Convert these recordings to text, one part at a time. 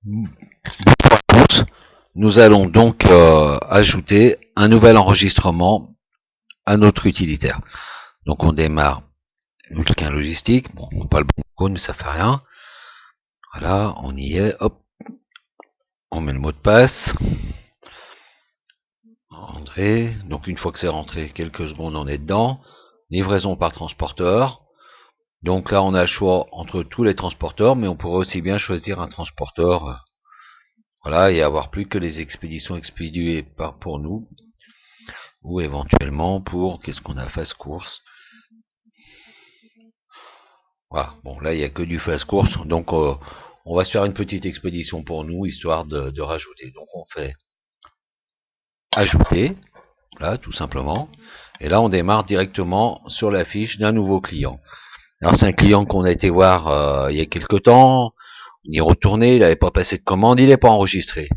Bonjour à tous. Nous allons donc ajouter un nouvel enregistrement à notre utilitaire. Donc on démarre Vulcain Logistique. Bon, pas le bon code, mais ça fait rien. Voilà, on y est. Hop, on met le mot de passe. André. Donc une fois que c'est rentré, quelques secondes, on est dedans. Livraison par transporteur. Donc là, on a le choix entre tous les transporteurs, mais on pourrait aussi bien choisir un transporteur. Voilà, et avoir plus que les expéditions expédiées pour nous, ou éventuellement pour, qu'est-ce qu'on a, fast course. Voilà, bon là il n'y a que du fast course, donc on va se faire une petite expédition pour nous, histoire de rajouter. Donc on fait ajouter, là tout simplement, et là on démarre directement sur la fiche d'un nouveau client. Alors c'est un client qu'on a été voir il y a quelque temps, on y est retourné, il n'avait pas passé de commande, il n'est pas enregistré.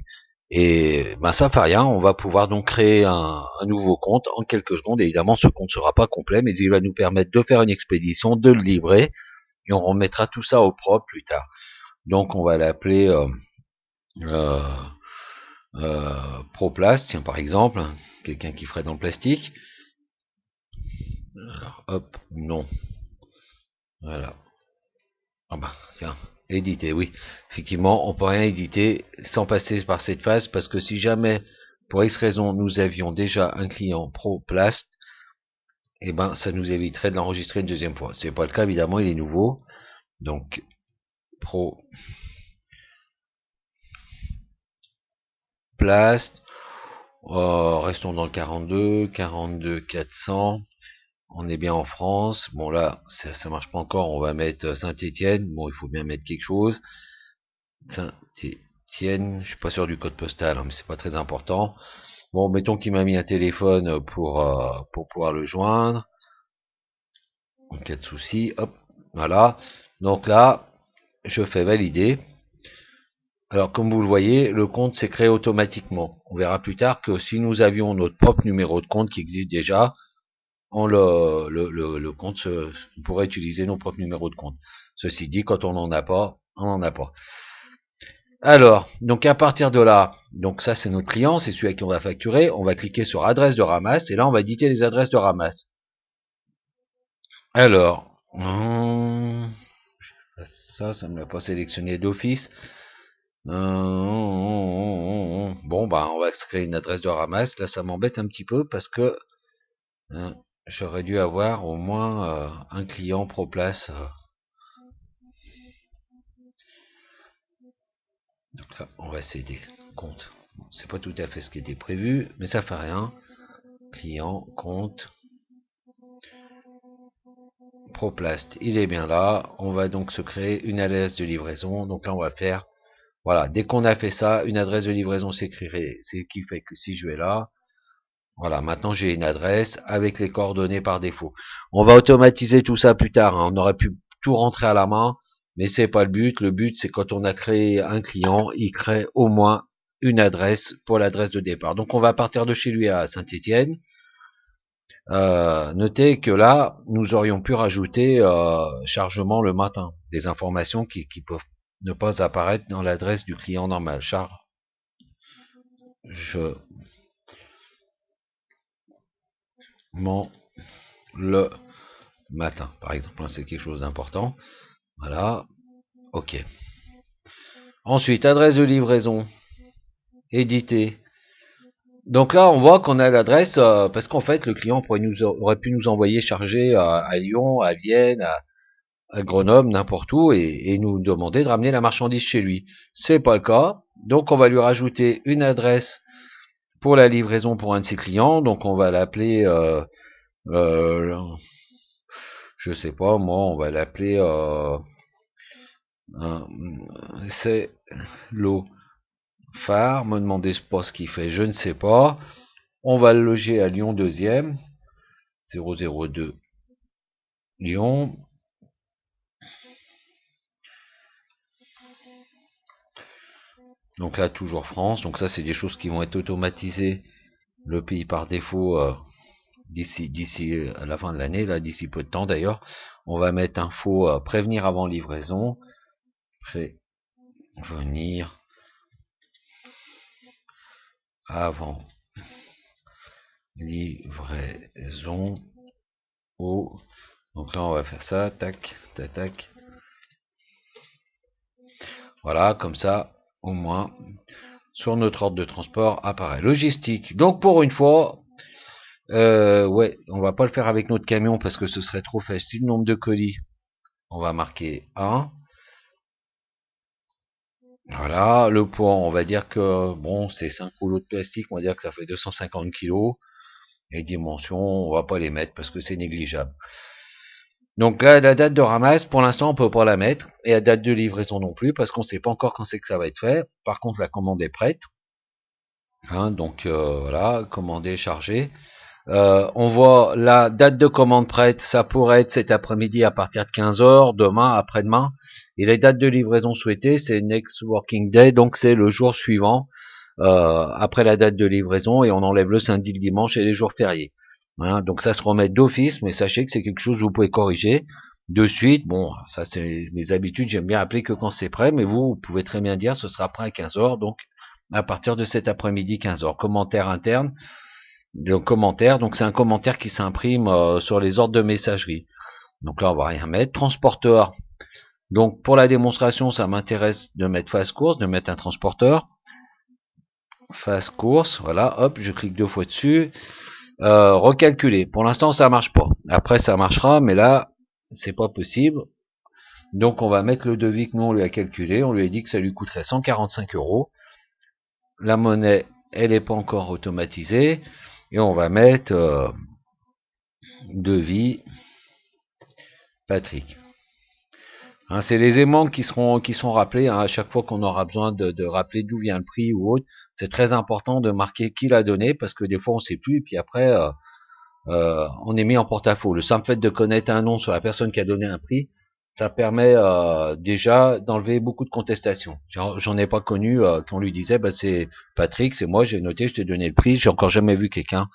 Et ben ça fait rien, on va pouvoir donc créer un nouveau compte en quelques secondes. Évidemment, ce compte ne sera pas complet, mais il va nous permettre de faire une expédition, de le livrer, et on remettra tout ça au propre plus tard. Donc on va l'appeler euh, Proplast, tiens par exemple, quelqu'un qui ferait dans le plastique. Alors hop, non, voilà. Ah bah tiens, éditer, oui. Effectivement, on peut rien éditer sans passer par cette phase, parce que si jamais, pour X raison, nous avions déjà un client Proplast, eh ben ça nous éviterait de l'enregistrer une deuxième fois. C'est pas le cas, évidemment, il est nouveau. Donc Pro Plast, restons dans le 42 400. On est bien en France. Bon là, ça marche pas encore, on va mettre Saint-Étienne. Bon, il faut bien mettre quelque chose. Saint-Étienne, je suis pas sûr du code postal, hein, mais c'est pas très important. Bon, mettons qu'il m'a mis un téléphone pour pouvoir le joindre. En cas de souci, hop, voilà. Donc là, je fais valider. Alors, comme vous le voyez, le compte s'est créé automatiquement. On verra plus tard que si nous avions notre propre numéro de compte qui existe déjà, le compte on pourrait utiliser nos propres numéros de compte. Ceci dit, quand on n'en a pas, on n'en a pas. Alors, donc à partir de là, donc ça c'est notre client, c'est celui à qui on va facturer. On va cliquer sur adresse de ramasse et là on va éditer les adresses de ramasse. Alors, ça me l'a pas sélectionné d'office. Bon, bah, on va se créer une adresse de ramasse. Là, ça m'embête un petit peu parce que j'aurais dû avoir au moins un client Proplace. Donc là, on va céder compte. Bon, c'est pas tout à fait ce qui était prévu, mais ça fait rien. Client, compte, Proplast, il est bien là. On va donc se créer une adresse de livraison. Donc là, on va faire, voilà, dès qu'on a fait ça, une adresse de livraison s'écrirait. C'est ce qui fait que si je vais là, voilà, maintenant j'ai une adresse avec les coordonnées par défaut. On va automatiser tout ça plus tard, hein. On aurait pu tout rentrer à la main, mais c'est pas le but. Le but, c'est quand on a créé un client, il crée au moins une adresse pour l'adresse de départ. Donc on va partir de chez lui à Saint-Étienne. Notez que là, nous aurions pu rajouter chargement le matin, des informations qui peuvent ne pas apparaître dans l'adresse du client normal. Chargement le matin, par exemple, c'est quelque chose d'important. Voilà, ok. Ensuite, adresse de livraison, éditer. Donc là, on voit qu'on a l'adresse, parce qu'en fait, le client aurait pu nous envoyer charger à Lyon, à Vienne, à Grenoble, n'importe où, et nous demander de ramener la marchandise chez lui. C'est pas le cas, donc on va lui rajouter une adresse pour la livraison pour un de ses clients, donc on va l'appeler, je sais pas, moi, on va l'appeler, c'est l'eau phare, me demandez pas ce qu'il fait, je ne sais pas. On va le loger à Lyon 2e, 002 Lyon. Donc là, toujours France. Donc ça, c'est des choses qui vont être automatisées. Le pays par défaut d'ici à la fin de l'année, là, d'ici peu de temps d'ailleurs. On va mettre info prévenir avant livraison. venir avant livraison au. Donc là on va faire ça, tac, tac, tac. Voilà, comme ça, au moins, sur notre ordre de transport apparaît. Logistique. Donc pour une fois, ouais, on va pas le faire avec notre camion parce que ce serait trop facile. Nombre de colis, on va marquer 1. Voilà, le poids, on va dire que, bon, c'est 5 rouleaux de plastique, on va dire que ça fait 250 kg. Les dimensions, on va pas les mettre parce que c'est négligeable. Donc là, la date de ramasse, pour l'instant, on peut pas la mettre. Et la date de livraison non plus, parce qu'on sait pas encore quand c'est que ça va être fait. Par contre, la commande est prête. Hein, donc voilà, commandé, chargé. On voit la date de commande prête, ça pourrait être cet après-midi à partir de 15h, demain, après-demain. Et les dates de livraison souhaitées, c'est next working day, donc c'est le jour suivant, après la date de livraison, et on enlève le samedi, le dimanche et les jours fériés. Hein, donc ça se remet d'office, mais sachez que c'est quelque chose que vous pouvez corriger de suite. Bon, ça c'est mes habitudes, j'aime bien appeler que quand c'est prêt, mais vous pouvez très bien dire ce sera prêt à 15h, donc à partir de cet après-midi 15h. Commentaire interne. Donc commentaire, donc c'est un commentaire qui s'imprime sur les ordres de messagerie. Donc là on va rien mettre. Transporteur. Donc pour la démonstration, ça m'intéresse de mettre fast course, de mettre un transporteur. Fast course, voilà, hop, je clique 2 fois dessus. Recalculer. Pour l'instant ça marche pas. Après ça marchera, mais là c'est pas possible. Donc on va mettre le devis que nous on lui a calculé. On lui a dit que ça lui coûterait 145 €. La monnaie, elle n'est pas encore automatisée. Et on va mettre devis Patrick. Hein, c'est les aimants qui sont rappelés hein, à chaque fois qu'on aura besoin de rappeler d'où vient le prix ou autre. C'est très important de marquer qui l'a donné parce que des fois on sait plus et puis après on est mis en porte-à-faux. Le simple fait de connaître un nom sur la personne qui a donné un prix, ça permet déjà d'enlever beaucoup de contestations. J'en ai pas connu qu'on lui disait bah c'est Patrick, c'est moi, j'ai noté, je t'ai donné le prix. J'ai encore jamais vu quelqu'un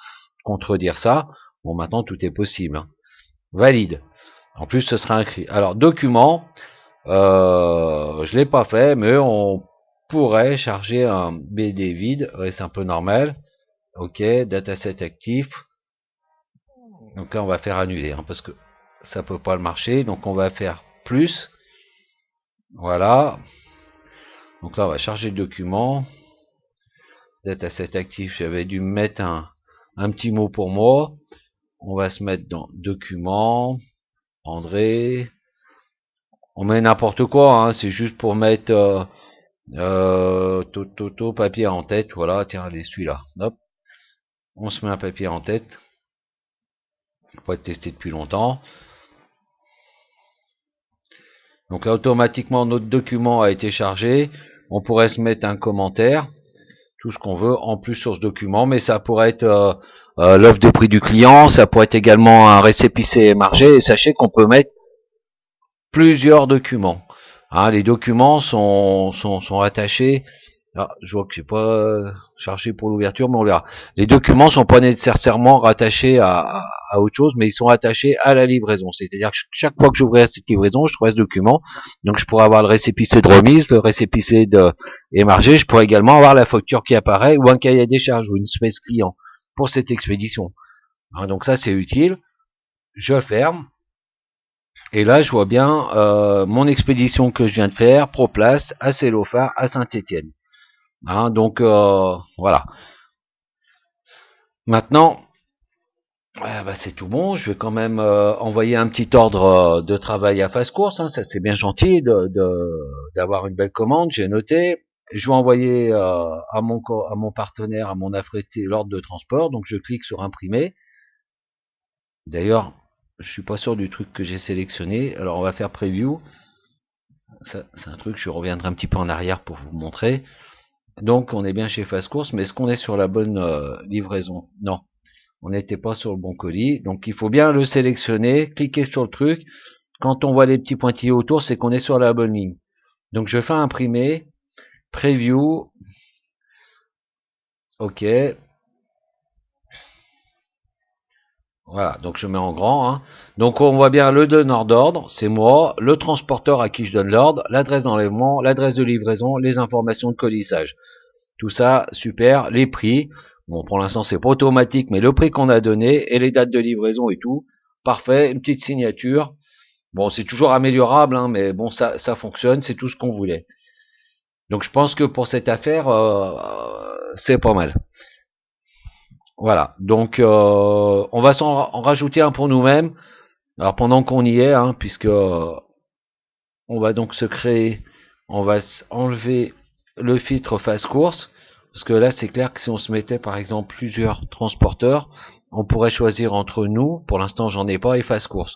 contredire ça. Bon maintenant tout est possible. Hein. Valide. En plus ce sera écrit. Alors document. Je l'ai pas fait, mais on pourrait charger un BD vide, ouais, c'est un peu normal. Ok, dataset actif. Donc là, on va faire annuler, hein, parce que ça peut pas le marcher. Donc on va faire plus. Voilà. Donc là, on va charger le document. Dataset actif, j'avais dû mettre un petit mot pour moi. On va se mettre dans document. André. On met n'importe quoi, hein, c'est juste pour mettre Toto, papier en tête, voilà, tiens, allez, celui-là. Hop, on se met un papier en tête. Pas être testé depuis longtemps. Donc là, automatiquement, notre document a été chargé. On pourrait se mettre un commentaire, tout ce qu'on veut, en plus sur ce document, mais ça pourrait être l'offre de prix du client, ça pourrait être également un récépissé émargé, et sachez qu'on peut mettre plusieurs documents. Hein, les documents sont attachés. Ah, je vois que j'ai pas chargé pour l'ouverture, mais on verra. Les documents sont pas nécessairement rattachés à autre chose, mais ils sont attachés à la livraison. C'est-à-dire que chaque fois que j'ouvrirai cette livraison, je trouverai ce document. Donc je pourrais avoir le récépissé de remise, le récépissé de émargé. Je pourrais également avoir la facture qui apparaît ou un cahier des charges ou une espèce client pour cette expédition. Hein, donc ça c'est utile. Je ferme. Et là, je vois bien mon expédition que je viens de faire, Proplace, à Célophare, à Saint-Étienne. Hein, donc voilà. Maintenant, bah, c'est tout bon. Je vais quand même envoyer un petit ordre de travail à Fast Course. Hein, ça c'est bien gentil d'avoir une belle commande. J'ai noté. Je vais envoyer à mon partenaire, à mon affrété, l'ordre de transport. Donc je clique sur imprimer. D'ailleurs, je suis pas sûr du truc que j'ai sélectionné. Alors on va faire preview. Ça, c'est un truc, je reviendrai un petit peu en arrière pour vous montrer. Donc on est bien chez Fast Course, mais est-ce qu'on est sur la bonne livraison? Non, on n'était pas sur le bon colis. Donc il faut bien le sélectionner, cliquer sur le truc. Quand on voit les petits pointillés autour, c'est qu'on est sur la bonne ligne. Donc je fais imprimer, preview, ok, Voilà, donc je mets en grand. Hein. Donc on voit bien le donneur d'ordre, c'est moi, le transporteur à qui je donne l'ordre, l'adresse d'enlèvement, l'adresse de livraison, les informations de colissage. Tout ça, super. Les prix, bon pour l'instant c'est pas automatique, mais le prix qu'on a donné et les dates de livraison et tout, parfait. Une petite signature. Bon, c'est toujours améliorable, hein, mais bon ça fonctionne, c'est tout ce qu'on voulait. Donc je pense que pour cette affaire, c'est pas mal. Voilà, donc on va en rajouter un pour nous-mêmes. Alors pendant qu'on y est, hein, puisque on va donc se créer, on va enlever le filtre face course, parce que là c'est clair que si on se mettait par exemple plusieurs transporteurs, on pourrait choisir entre nous, pour l'instant j'en ai pas, et face course.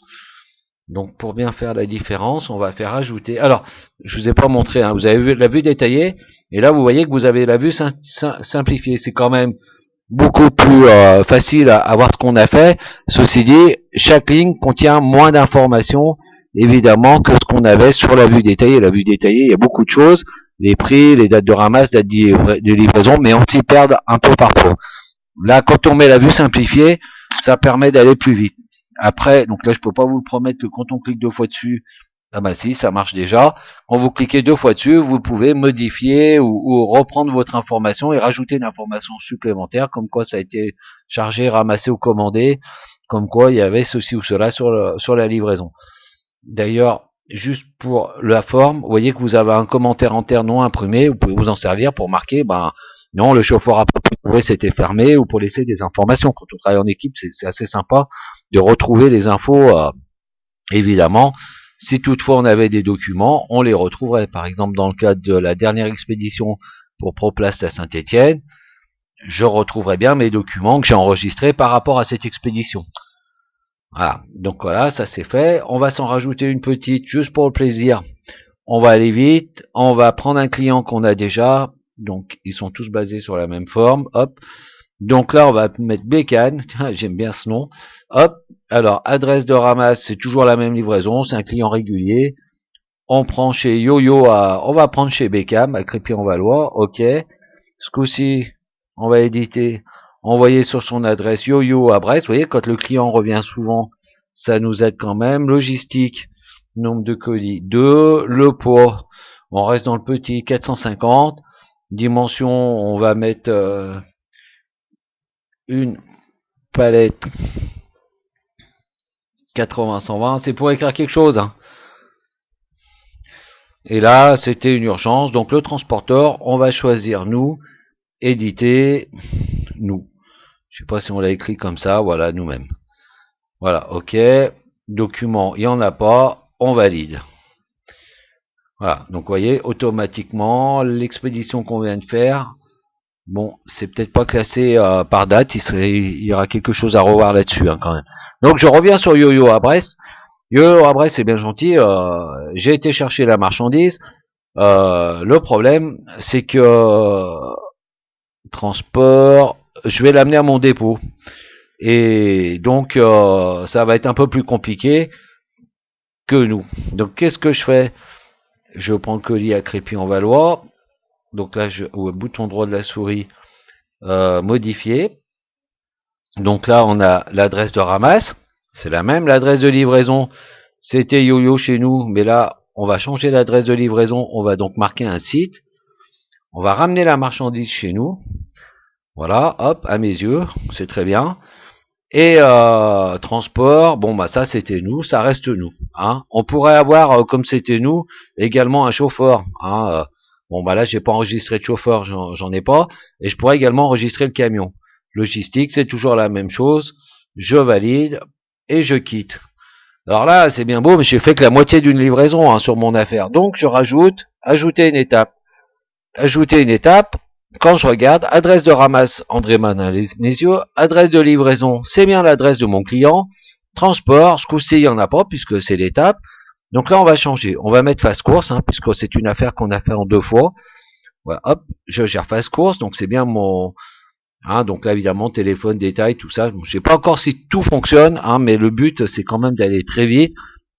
Donc pour bien faire la différence, on va faire ajouter. Alors, je vous ai pas montré, hein, vous avez vu la vue détaillée, et là vous voyez que vous avez la vue simplifiée. C'est quand même beaucoup plus facile à voir ce qu'on a fait. Ceci dit, chaque ligne contient moins d'informations, évidemment, que ce qu'on avait sur la vue détaillée. La vue détaillée, il y a beaucoup de choses, les prix, les dates de ramasse, dates de livraison, mais on s'y perd un peu parfois. Là, quand on met la vue simplifiée, ça permet d'aller plus vite. Après, donc là, je peux pas vous le promettre que quand on clique 2 fois dessus, ah bah si, ça marche déjà. Quand vous cliquez 2 fois dessus, vous pouvez modifier ou reprendre votre information et rajouter une information supplémentaire, comme quoi ça a été chargé, ramassé ou commandé, comme quoi il y avait ceci ou cela sur la livraison. D'ailleurs, juste pour la forme, vous voyez que vous avez un commentaire interne non imprimé, vous pouvez vous en servir pour marquer, non, le chauffeur a pas pu trouver, c'était fermé, ou pour laisser des informations. Quand on travaille en équipe, c'est assez sympa de retrouver les infos, évidemment. Si toutefois on avait des documents, on les retrouverait. Par exemple, dans le cadre de la dernière expédition pour Proplast à Saint-Étienne, je retrouverai bien mes documents que j'ai enregistrés par rapport à cette expédition. Voilà, donc voilà, ça c'est fait. On va s'en rajouter une petite, juste pour le plaisir. On va aller vite, on va prendre un client qu'on a déjà, donc ils sont tous basés sur la même forme, hop. Donc là, on va mettre Bécane, j'aime bien ce nom, hop. Alors, adresse de ramasse, c'est toujours la même livraison, c'est un client régulier. On prend chez YoYo on va prendre chez Beckham, à Crépy-en-Valois, ok. Ce coup-ci, on va éditer, envoyer sur son adresse YoYo à Brest. Vous voyez, quand le client revient souvent, ça nous aide quand même. Logistique, nombre de colis 2, le poids, on reste dans le petit 450. Dimension, on va mettre une palette 80-120, c'est pour écrire quelque chose, hein. Et là, c'était une urgence, donc le transporteur, on va choisir nous, éditer, nous. Je sais pas si on l'a écrit comme ça, voilà, nous-mêmes. Voilà, ok. Document, il n'y en a pas, on valide. Voilà, donc vous voyez, automatiquement, l'expédition qu'on vient de faire, bon, c'est peut-être pas classé par date, il y aura quelque chose à revoir là-dessus, hein, quand même. Donc je reviens sur YoYo à Brest. YoYo à Brest, c'est bien gentil, j'ai été chercher la marchandise. Le problème, c'est que transport, je vais l'amener à mon dépôt. Et donc, ça va être un peu plus compliqué que nous. Donc, qu'est-ce que je fais? Je prends le colis à Crépy-en-Valois. Donc là, au bouton droit de la souris, modifier. Donc là, on a l'adresse de ramasse. C'est la même. L'adresse de livraison, c'était YoYo chez nous. Mais là, on va changer l'adresse de livraison. On va donc marquer un site. On va ramener la marchandise chez nous. Voilà, hop, à mes yeux. C'est très bien. Et transport, bon bah ça c'était nous, ça reste nous. Hein. On pourrait avoir, comme c'était nous, également un chauffeur. Hein. Bon bah là j'ai pas enregistré de chauffeur, j'en ai pas, et je pourrais également enregistrer le camion. Logistique, c'est toujours la même chose. Je valide et je quitte. Alors là c'est bien beau, mais j'ai fait que la moitié d'une livraison hein, sur mon affaire. Donc je rajoute, ajouter une étape. Ajouter une étape. Quand je regarde, adresse de ramasse André Manin-les-Messieurs, adresse de livraison, c'est bien l'adresse de mon client, transport, ce coup-ci il n'y en a pas puisque c'est l'étape, donc là on va changer, on va mettre face course, hein, puisque c'est une affaire qu'on a fait en 2 fois, voilà, hop, je gère face course, donc c'est bien mon, hein, donc là évidemment téléphone, détail, tout ça, je sais pas encore si tout fonctionne, hein, mais le but c'est quand même d'aller très vite,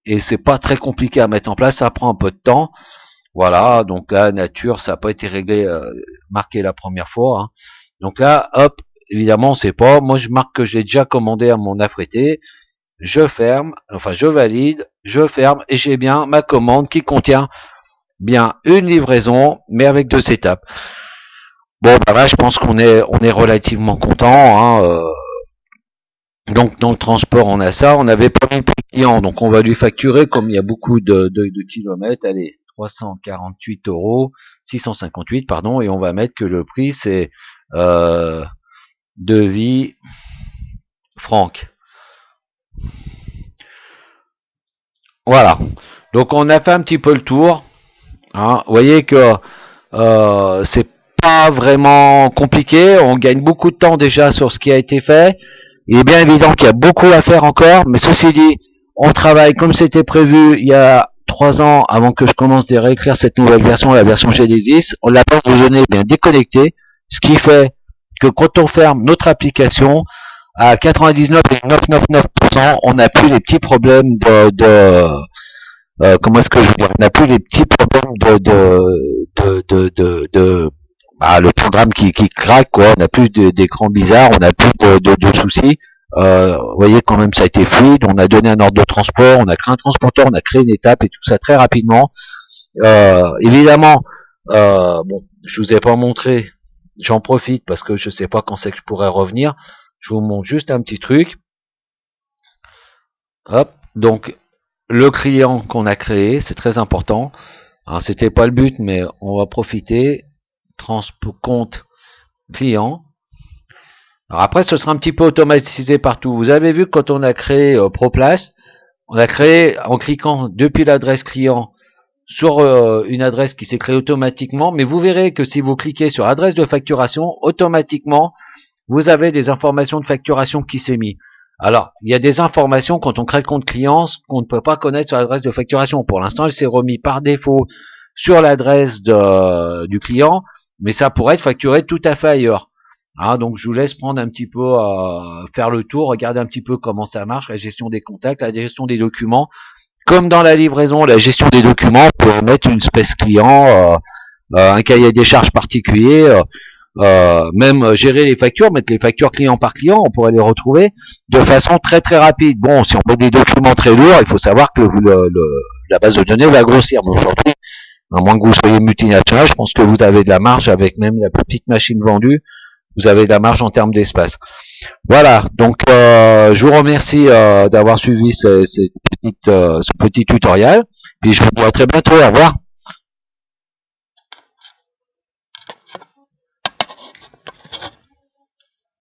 et c'est pas très compliqué à mettre en place, ça prend un peu de temps. Voilà, donc là, nature, ça n'a pas été réglé, marqué la première fois. Hein. Donc là, hop, évidemment, on sait pas. Moi, je marque que j'ai déjà commandé à mon affrété. Je ferme, enfin, je valide, je ferme, et j'ai bien ma commande qui contient bien une livraison, mais avec 2 étapes. Bon, bah là, je pense qu'on est relativement content, hein. Donc, dans le transport, on a ça. On n'avait pas mis le prix client, donc on va lui facturer, comme il y a beaucoup de kilomètres, allez, 348 euros, 658, pardon, et on va mettre que le prix, c'est devis franc. Voilà. Donc, on a fait un petit peu le tour. Hein. Vous voyez que c'est pas vraiment compliqué. On gagne beaucoup de temps déjà sur ce qui a été fait. Il est bien évident qu'il y a beaucoup à faire encore, mais ceci dit, on travaille comme c'était prévu il y a 3 ans avant que je commence à réécrire cette nouvelle version, la version Genesis. On la base de données est bien déconnectée, ce qui fait que quand on ferme notre application, à 99,999%, on n'a plus les petits problèmes comment est-ce que je veux dire, on n'a plus les petits problèmes le programme qui craque, quoi. On n'a plus d'écran bizarre, on n'a plus de soucis. Vous voyez, quand même, ça a été fluide. On a donné un ordre de transport, on a créé un transporteur, on a créé une étape et tout ça très rapidement. Évidemment, bon, je vous ai pas montré. J'en profite parce que je sais pas quand c'est que je pourrais revenir. Je vous montre juste un petit truc. Hop, donc le client qu'on a créé, c'est très important. Alors c'était pas le but, mais on va profiter. Compte client. Alors après, ce sera un petit peu automatisé partout. Vous avez vu que quand on a créé ProPlace, on a créé en cliquant depuis l'adresse client sur une adresse qui s'est créée automatiquement, mais vous verrez que si vous cliquez sur adresse de facturation, automatiquement, vous avez des informations de facturation qui s'est mis. Alors, il y a des informations quand on crée le compte client qu'on ne peut pas connaître sur l'adresse de facturation. Pour l'instant, elle s'est remise par défaut sur l'adresse du client, mais ça pourrait être facturé tout à fait ailleurs. Hein, donc je vous laisse prendre un petit peu, faire le tour, regarder un petit peu comment ça marche, la gestion des contacts, la gestion des documents. Comme dans la livraison, la gestion des documents, on peut mettre une espèce client, un cahier des charges particulier, même gérer les factures, mettre les factures client par client, on pourrait les retrouver de façon très très rapide. Bon, si on met des documents très lourds, il faut savoir que la base de données va grossir. Mais aujourd'hui, à moins que vous soyez multinational, je pense que vous avez de la marge avec même la petite machine vendue. Vous avez de la marge en termes d'espace. Voilà, donc je vous remercie d'avoir suivi ce petit tutoriel. Puis je vous dis à très bientôt, au revoir.